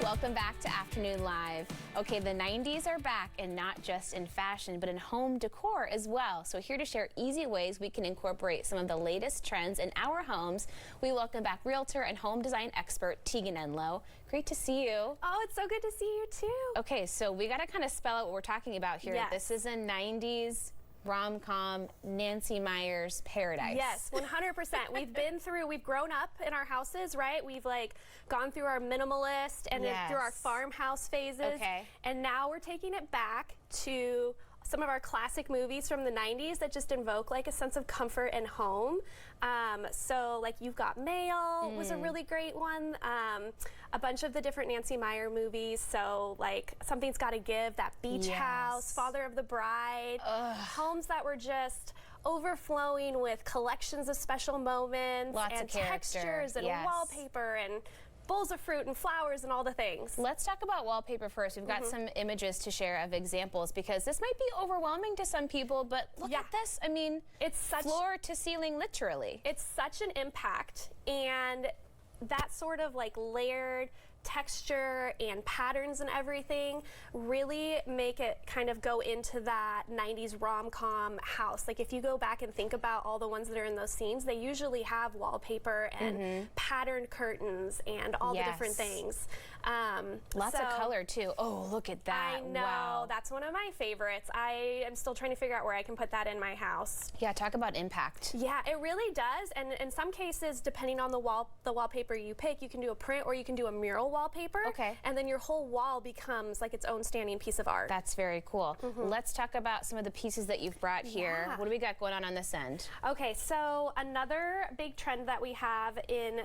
Welcome back to Afternoon Live. Okay, the 90s are back, and not just in fashion, but in home decor as well. So here to share easy ways we can incorporate some of the latest trends in our homes, we welcome back Realtor and home design expert Tegan Enloe. Great to see you. Oh, it's so good to see you too. Okay, so we got to kind of spell out what we're talking about here. Yes. This is a 90s rom-com, Nancy Meyers paradise. Yes, 100%. We've grown up in our houses, right? We've like gone through our minimalist and then through our farmhouse phases. Okay. And now we're taking it back to some of our classic movies from the 90s that just invoke like a sense of comfort and home. So like You've Got Mail was a really great one. A bunch of the different Nancy Meyer movies. So like Something's Gotta Give, that beach house, Father of the Bride, homes that were just overflowing with collections of special moments, lots and of character. textures and wallpaper and bowls of fruit and flowers and all the things. Let's talk about wallpaper first. We've got some images to share of examples because this might be overwhelming to some people, but look at this. I mean, it's such floor to ceiling, literally. It's such an impact, and that sort of like layered texture and patterns and everything really make it kind of go into that 90s rom-com house. Like if you go back and think about all the ones that are in those scenes, they usually have wallpaper and patterned curtains and all the different things. Lots of color too. Oh, look at that. I know. Wow. That's one of my favorites. I am still trying to figure out where I can put that in my house. Yeah, talk about impact. Yeah, it really does. And in some cases, depending on the wallpaper you pick, you can do a print or you can do a mural wallpaper. Okay. And then your whole wall becomes like its own standing piece of art. That's very cool. Let's talk about some of the pieces that you've brought here. What do we got going on this end? Okay, so another big trend that we have in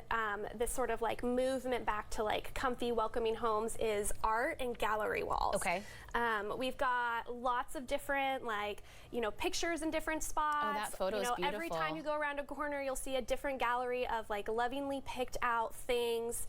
this sort of like movement back to like comfy, welcoming homes is art and gallery walls. Okay. We've got lots of different like, pictures in different spots. Oh, that photo is beautiful. Every time you go around a corner, you'll see a different gallery of like lovingly picked out things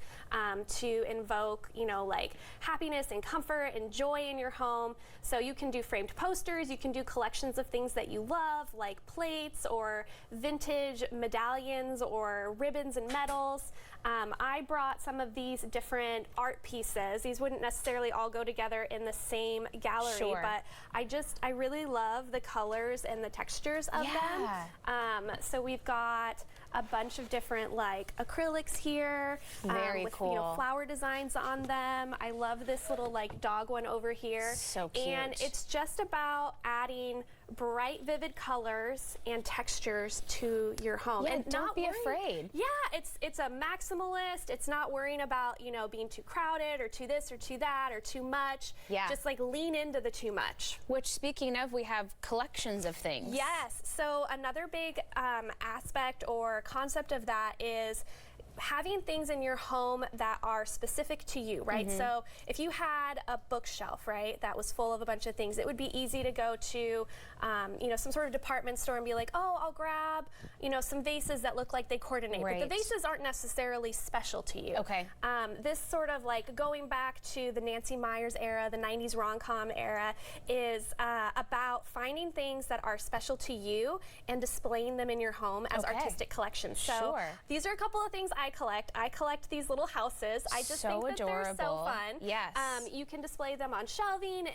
to invoke, like happiness and comfort and joy in your home. So you can do framed posters, you can do collections of things that you love, like plates or vintage medallions or ribbons and medals. I brought some of these different art pieces. These wouldn't necessarily all go together in the same gallery, but I really love the colors and the textures of them. So we've got a bunch of different like acrylics here with flower designs on them. I love this little like dog one over here. So cute. And it's just about adding bright, vivid colors and textures to your home. Yeah, and don't be afraid. Yeah, it's a maximalist. It's not worrying about, being too crowded or too this or too that or too much. Yeah. Just like lean into the too much. Which, speaking of, we have collections of things. Yes. So another big aspect or concept of that is having things in your home that are specific to you, right? So if you had a bookshelf, right, that was full of a bunch of things, it would be easy to go to, some sort of department store and be like, oh, I'll grab, some vases that look like they coordinate. But the vases aren't necessarily special to you. Okay. This sort of like going back to the Nancy Meyers era, the 90s rom-com era, is about finding things that are special to you and displaying them in your home as artistic collections. So these are a couple of things I collect. I collect these little houses. I just think that they're so fun. Yes. You can display them on shelving,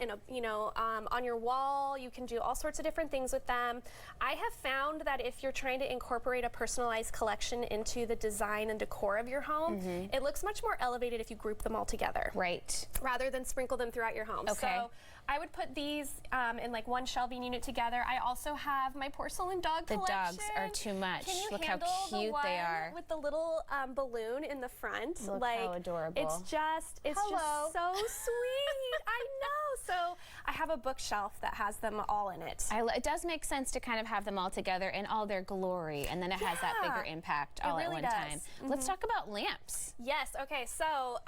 on your wall. You can do all sorts of different things with them. I have found that if you're trying to incorporate a personalized collection into the design and decor of your home, it looks much more elevated if you group them all together. Right. Rather than sprinkle them throughout your home. Okay. So I would put these in like one shelving unit together. I also have my porcelain dog collection. The dogs are too much. Can you Look how handle cute the one they are. with the little balloon in the front? Look how adorable. It's just so sweet. I know. So I have a bookshelf that has them all in it. It does make sense to kind of have them all together in all their glory, and then it has that bigger impact all at one time. Let's talk about lamps. Yes. Okay. So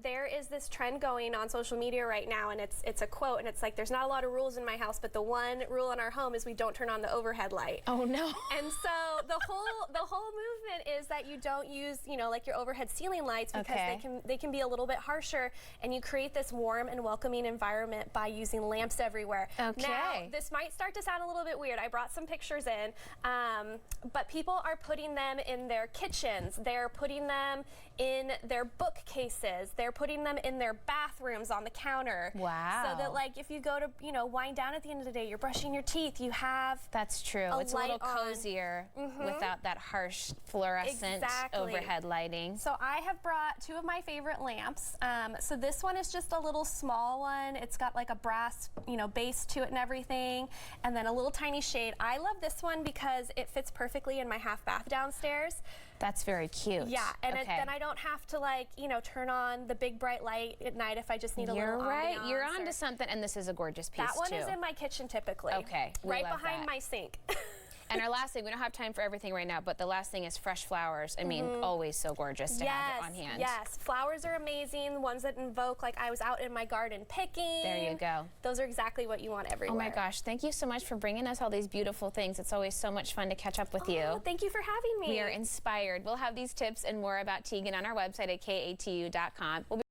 there is this trend going on social media right now, and it's a quote, and it's like, there's not a lot of rules in my house, but the one rule in our home is we don't turn on the overhead light. Oh no. And so the whole movement is that you don't use, like your overhead ceiling lights, because they can be a little bit harsher, and you create this warm and welcoming environment by using lamps everywhere. Okay. Now, this might start to sound a little bit weird. I brought some pictures in, but people are putting them in their kitchens. They're putting them in their bookcases. They're putting them in their bathrooms on the counter. Wow. So that like if you go to, you know, wind down at the end of the day, you're brushing your teeth, you have That's true. It's a little cozier without that harsh fluorescent overhead lighting. So I have brought two of my favorite lamps. So this one is just a little small one. It's got like a brass, you know, base to it and everything, and then a little tiny shade. I love this one because it fits perfectly in my half bath downstairs. That's very cute. Yeah, and then I don't have to like, you know, turn on the big bright light at night if I just need a little ambiance. You're right. You're onto something, and this is a gorgeous piece That one too. is in my kitchen typically. Okay, right behind my sink. And our last thing, we don't have time for everything right now, but the last thing is fresh flowers. I mean, always so gorgeous to have it on hand. Yes, flowers are amazing. The ones that invoke, like I was out in my garden picking. There you go. Those are exactly what you want everywhere. Oh my gosh, thank you so much for bringing us all these beautiful things. It's always so much fun to catch up with you. Thank you for having me. We are inspired. We'll have these tips and more about Tegan on our website at KATU.com.